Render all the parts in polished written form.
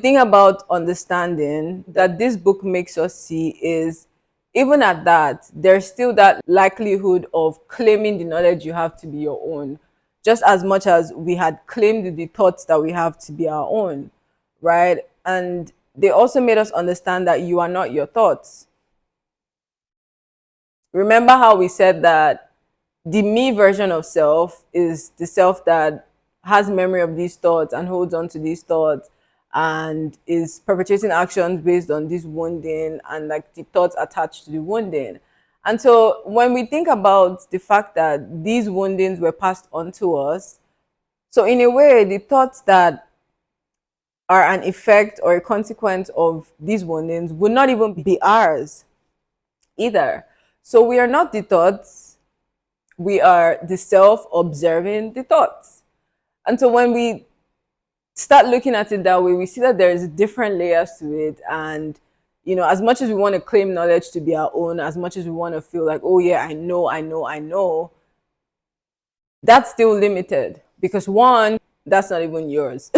thing about understanding that this book makes us see is, even at that, there's still that likelihood of claiming the knowledge you have to be your own, just as much as we had claimed the thoughts that we have to be our own, right? And they also made us understand that you are not your thoughts. Remember how we said that the me version of self is the self that has memory of these thoughts and holds on to these thoughts and is perpetrating actions based on this wounding and like the thoughts attached to the wounding. And so when we think about the fact that these woundings were passed on to us, so in a way, the thoughts that are an effect or a consequence of these woundings would not even be ours either. So we are not the thoughts, we are the self observing the thoughts. And so when we start looking at it that way, we see that there's different layers to it. And, as much as we want to claim knowledge to be our own, as much as we want to feel like, oh, yeah, I know, that's still limited because one, that's not even yours.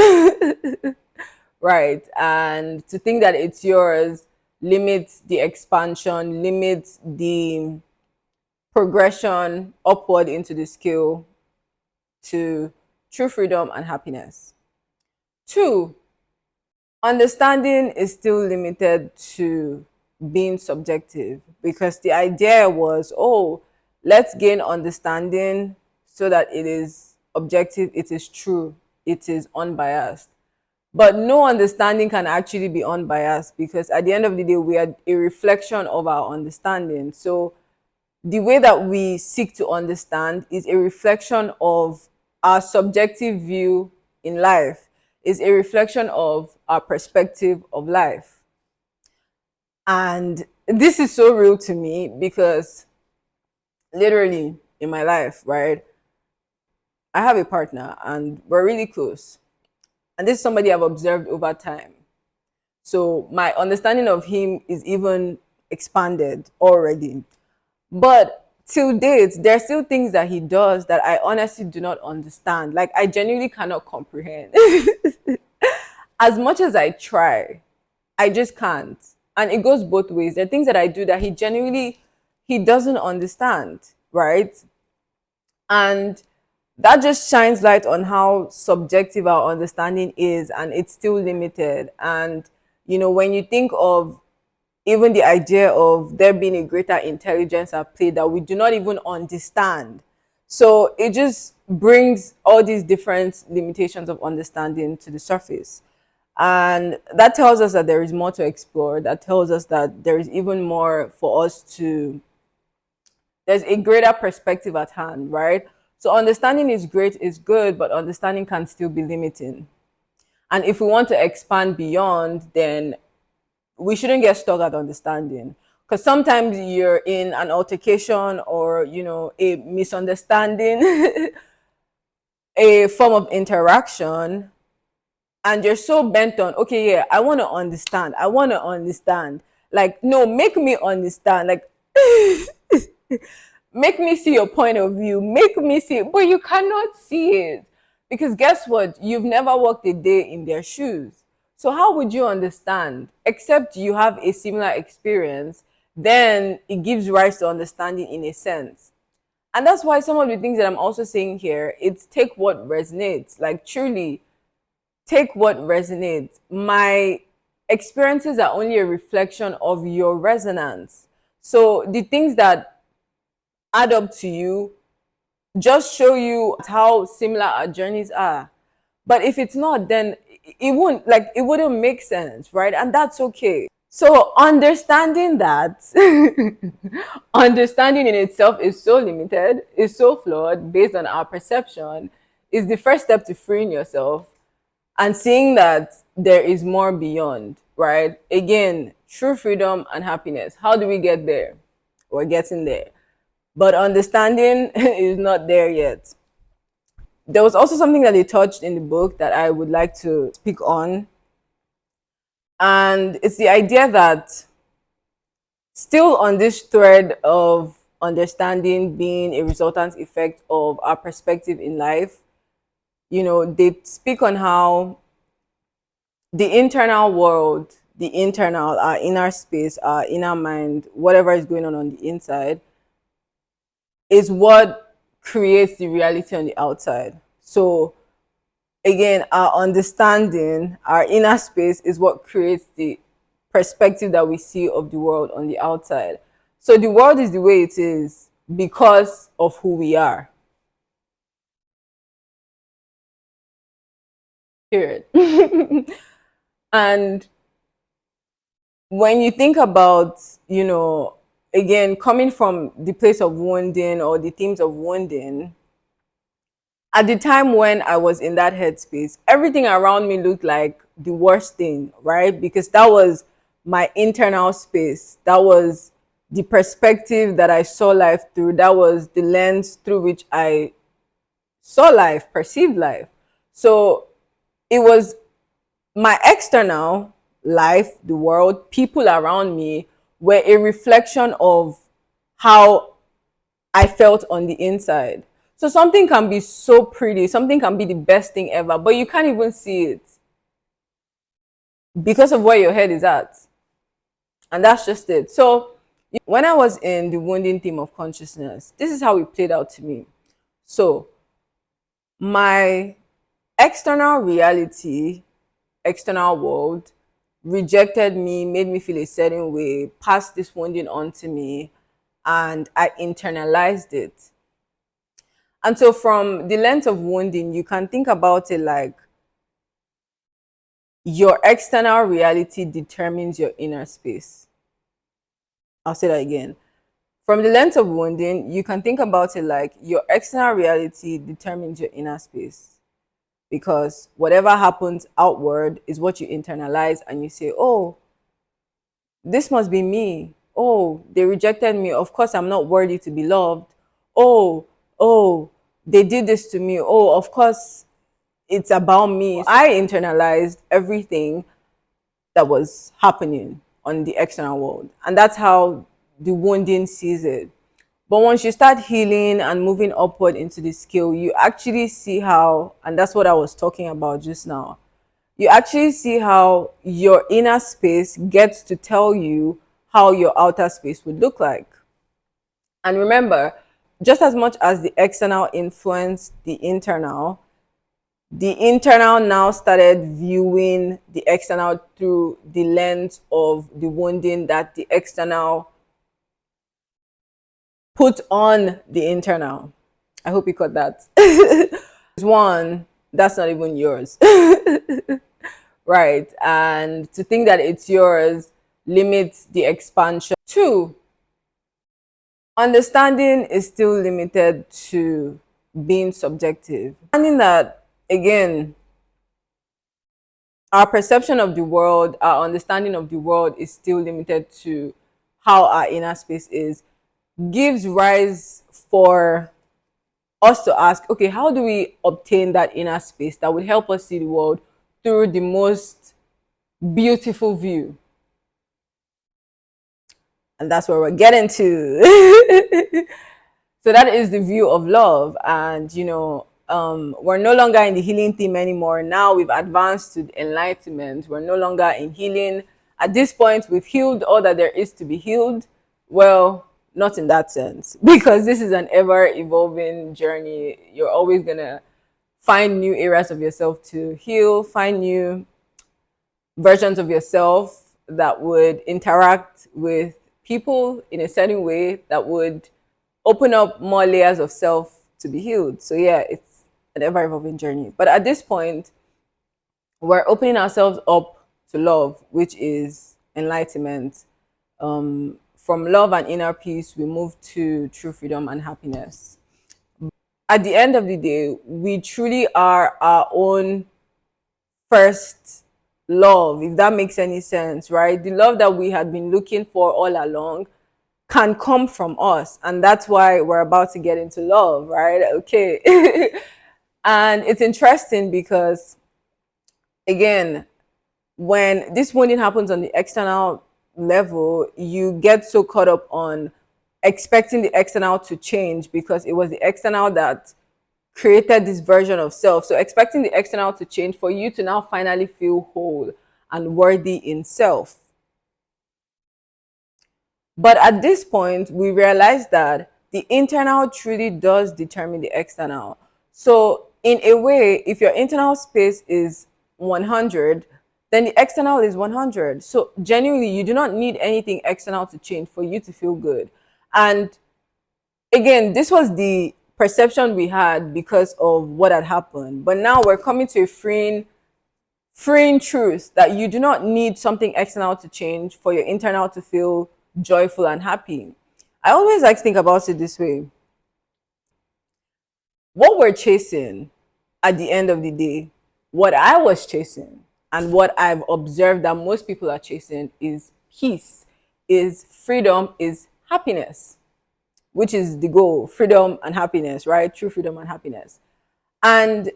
Right. And to think that it's yours limits the expansion, limits the progression upward into the scale to true freedom and happiness. Two, understanding is still limited to being subjective because the idea was, oh, let's gain understanding so that it is objective, it is true, it is unbiased. But no understanding can actually be unbiased because at the end of the day, we are a reflection of our understanding. So the way that we seek to understand is a reflection of our subjective view in life, is a reflection of our perspective of life. And this is so real to me because literally in my life, right, I have a partner and we're really close. And this is somebody I've observed over time. So my understanding of him is even expanded already. But till date, there are still things that he does that I honestly do not understand. Like I genuinely cannot comprehend. As much as I try, I just can't. And it goes both ways. There are things that I do that he doesn't understand, right? And that just shines light on how subjective our understanding is and it's still limited. And when you think of even the idea of there being a greater intelligence at play that we do not even understand. So it just brings all these different limitations of understanding to the surface. And that tells us that there is more to explore. That tells us that there is even more for us to, there's a greater perspective at hand, right? So understanding is great, is good, but understanding can still be limiting. And if we want to expand beyond, then we shouldn't get stuck at understanding because sometimes you're in an altercation or a misunderstanding a form of interaction and you're so bent on, okay, yeah, I want to understand, like, no, make me understand, like make me see your point of view, make me see it, but you cannot see it because guess what, you've never walked a day in their shoes. So how would you understand except you have a similar experience? Then it gives rise to understanding in a sense. And that's why some of the things that I'm also saying here, it's take what resonates, like truly take what resonates. My experiences are only a reflection of your resonance. So the things that add up to you just show you how similar our journeys are. But if it's not, then it wouldn't make sense, right? And that's okay. So understanding that understanding in itself is so limited, is so flawed based on our perception, is the first step to freeing yourself and seeing that there is more beyond, right? Again, true freedom and happiness. How do we get there? We're getting there. But understanding is not there yet. There was also something that they touched in the book that I would like to speak on. And it's the idea that still on this thread of understanding being a resultant effect of our perspective in life, they speak on how the internal world, the internal, our inner space, our inner mind, whatever is going on the inside, is what creates the reality on the outside. So again, our understanding, our inner space is what creates the perspective that we see of the world on the outside. So the world is the way it is because of who we are. Period. And when you think about, again, coming from the place of wounding or the themes of wounding, at the time when I was in that headspace, everything around me looked like the worst thing, right? Because that was my internal space. That was the perspective that I saw life through. That was the lens through which I saw life, perceived life. So it was my external life, the world, people around me were a reflection of how I felt on the inside. So something can be so pretty, something can be the best thing ever, but you can't even see it because of where your head is at. And that's just it. So when I was in the wounding theme of consciousness, this is how it played out to me. So my external reality, external world rejected me, made me feel a certain way, passed this wounding on to me, and I internalized it. And so, from the lens of wounding, you can think about it like your external reality determines your inner space. I'll say that again. From the lens of wounding, you can think about it like your external reality determines your inner space. Because whatever happens outward is what you internalize and you say, oh, this must be me. Oh, they rejected me. Of course, I'm not worthy to be loved. Oh, they did this to me. Oh, of course, it's about me. I internalized everything that was happening on the external world. And that's how the wounding sees it. But once you start healing and moving upward into the scale, you actually see how, and that's what I was talking about just now, you actually see how your inner space gets to tell you how your outer space would look like. And remember, just as much as the external influenced the internal now started viewing the external through the lens of the wounding that the external put on the internal. I hope you caught that. One, that's not even yours. Right? And to think that it's yours limits the expansion. Two, understanding is still limited to being subjective. Understanding that, again, our perception of the world, our understanding of the world is still limited to how our inner space is, gives rise for us to ask, okay, how do we obtain that inner space that would help us see the world through the most beautiful view? And that's where we're getting to. So that is the view of love. And, we're no longer in the healing theme anymore. Now we've advanced to enlightenment. We're no longer in healing. At this point, we've healed all that there is to be healed. Well, not in that sense, because this is an ever evolving journey. You're always going to find new areas of yourself to heal, find new versions of yourself that would interact with people in a certain way that would open up more layers of self to be healed. So yeah, it's an ever evolving journey. But at this point, we're opening ourselves up to love, which is enlightenment. From love and inner peace, we move to true freedom and happiness. At the end of the day, we truly are our own first love, if that makes any sense, right? The love that we had been looking for all along can come from us. And that's why we're about to get into love, right? Okay. And it's interesting because, again, when this wounding happens on the external level, you get so caught up on expecting the external to change because it was the external that created this version of self. So expecting the external to change for you to now finally feel whole. and worthy in self. But at this point, we realize that the internal truly does determine the external. So, in a way, if your internal space is 100, then the external is 100. So, genuinely, you do not need anything external to change for you to feel good. And again, this was the perception we had because of what had happened. But now we're coming to a freeing truth that you do not need something external to change for your internal to feel joyful and happy. I always like to think about it this way. What we're chasing at the end of the day, what I was chasing and what I've observed that most people are chasing is peace, is freedom, is happiness, which is the goal, freedom and happiness, right? True freedom and happiness. And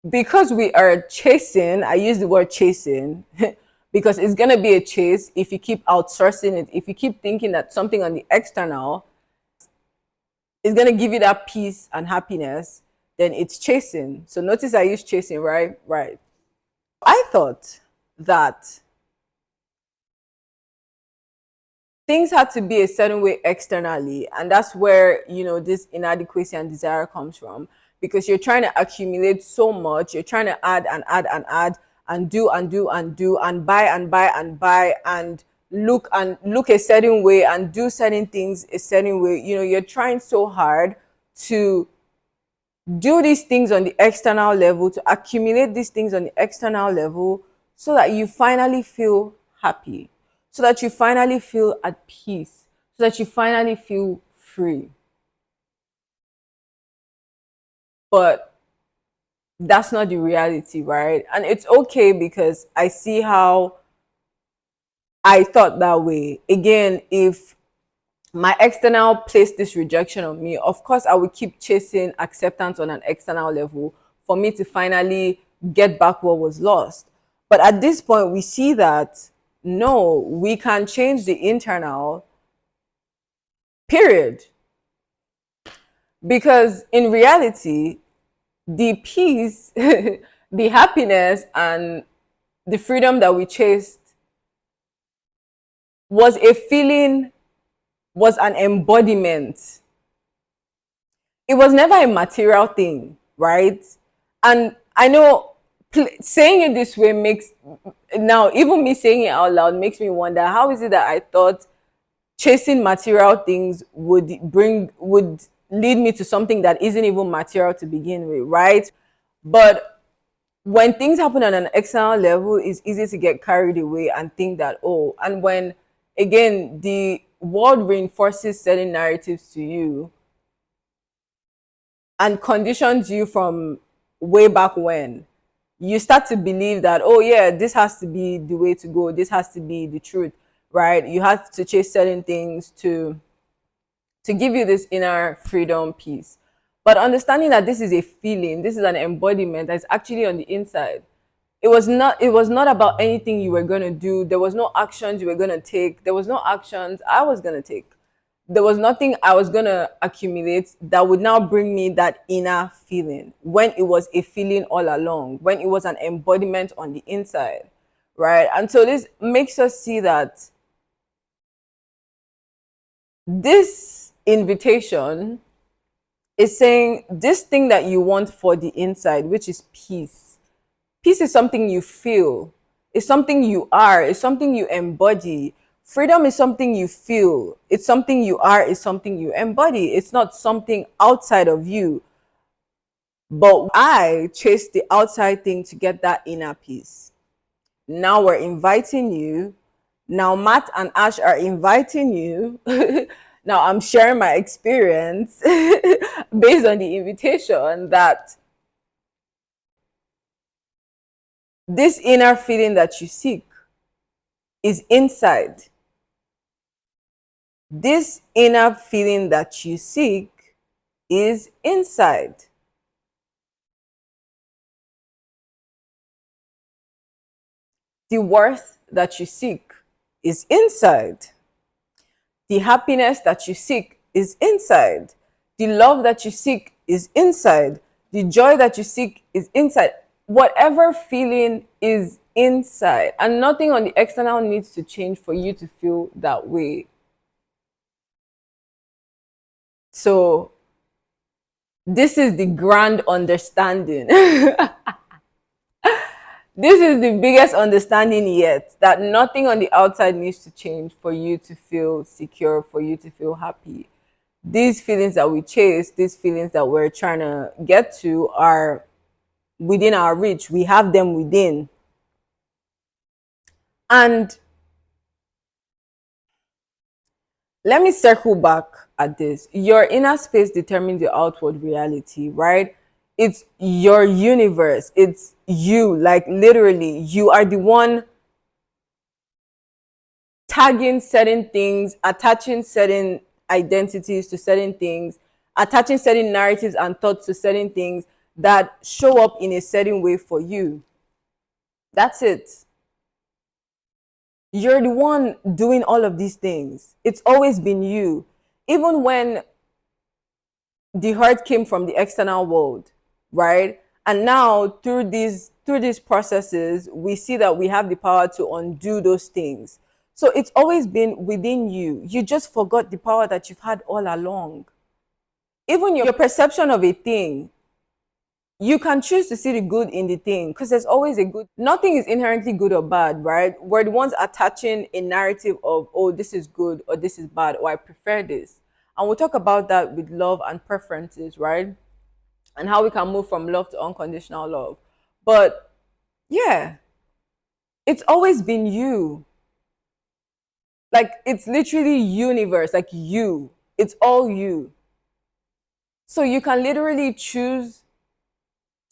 because we are chasing, I use the word chasing because it's going to be a chase if you keep outsourcing it, if you keep thinking that something on the external is going to give you that peace and happiness, then it's chasing. So notice I use chasing, right? Right. I thought that things had to be a certain way externally, and that's where this inadequacy and desire comes from, because you're trying to accumulate so much, you're trying to add and add and add and do and do and do and buy and buy and buy and look a certain way and do certain things a certain way. You're trying so hard to do these things on the external level, to accumulate these things on the external level, so that you finally feel happy, so that you finally feel at peace, so that you finally feel free. But that's not the reality, right? And it's okay, because I see how I thought that way. Again, if my external placed this rejection on me, of course I would keep chasing acceptance on an external level for me to finally get back what was lost. But at this point, we see that no, we can change the internal, period. Because in reality, the peace, the happiness, and the freedom that we chased was a feeling, was an embodiment. It was never a material thing, right? And I know saying it this way makes, now even me saying it out loud makes me wonder, how is it that I thought chasing material things would lead me to something that isn't even material to begin with, right? But when things happen on an external level, it's easy to get carried away and think that, oh, and when again the world reinforces certain narratives to you and conditions you from way back when, you start to believe that, oh yeah, this has to be the way to go, this has to be the truth, right? You have to chase certain things to give you this inner freedom, peace. But understanding that this is a feeling, this is an embodiment that's actually on the inside. It was not about anything you were going to do. There was no actions you were going to take. There was no actions I was going to take. There was nothing I was going to accumulate that would now bring me that inner feeling, when it was a feeling all along, when it was an embodiment on the inside, right? And so this makes us see that this invitation is saying this thing that you want for the inside, which is peace. Peace is something you feel, it's something you are, it's something you embody. Freedom is something you feel, it's something you are, it's something you embody. It's not something outside of you. But I chase the outside thing to get that inner peace. Now we're inviting you. Now Matt and Ash are inviting you. Now I'm sharing my experience based on the invitation that this inner feeling that you seek is inside. This inner feeling that you seek is inside. The worth that you seek is inside. The happiness that you seek is inside. The love that you seek is inside. The joy that you seek is inside. Whatever feeling is inside, and nothing on the external needs to change for you to feel that way. So this is the grand understanding. This is the biggest understanding yet, that nothing on the outside needs to change for you to feel secure, for you to feel happy. These feelings that we chase, these feelings that we're trying to get to, are within our reach. We have them within. And let me circle back at this. Your inner space determines your outward reality, right? It's your universe. It's you. Like, literally, you are the one tagging certain things, attaching certain identities to certain things, attaching certain narratives and thoughts to certain things that show up in a certain way for you. That's it. You're the one doing all of these things. It's always been you. Even when the hurt came from the external world, right? And now through these processes, we see that we have the power to undo those things. So it's always been within you. You just forgot the power that you've had all along. Even your perception of a thing, you can choose to see the good in the thing, because there's always a good. Nothing is inherently good or bad, right? We're the ones attaching a narrative of, oh, this is good or this is bad, or I prefer this. And we'll talk about that with love and preferences, right? And how we can move from love to unconditional love. But yeah, it's always been you. Like, it's literally universe, like you. It's all you. So you can literally choose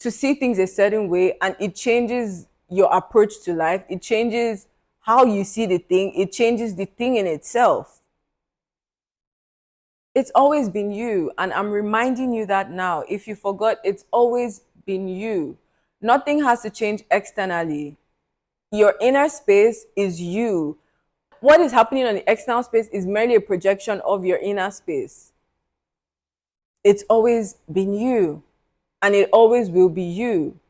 to see things a certain way, and it changes your approach to life. It changes how you see the thing. It changes the thing in itself. It's always been you. And I'm reminding you that now. If you forgot, it's always been you. Nothing has to change externally. Your inner space is you. What is happening on the external space is merely a projection of your inner space. It's always been you, and it always will be you.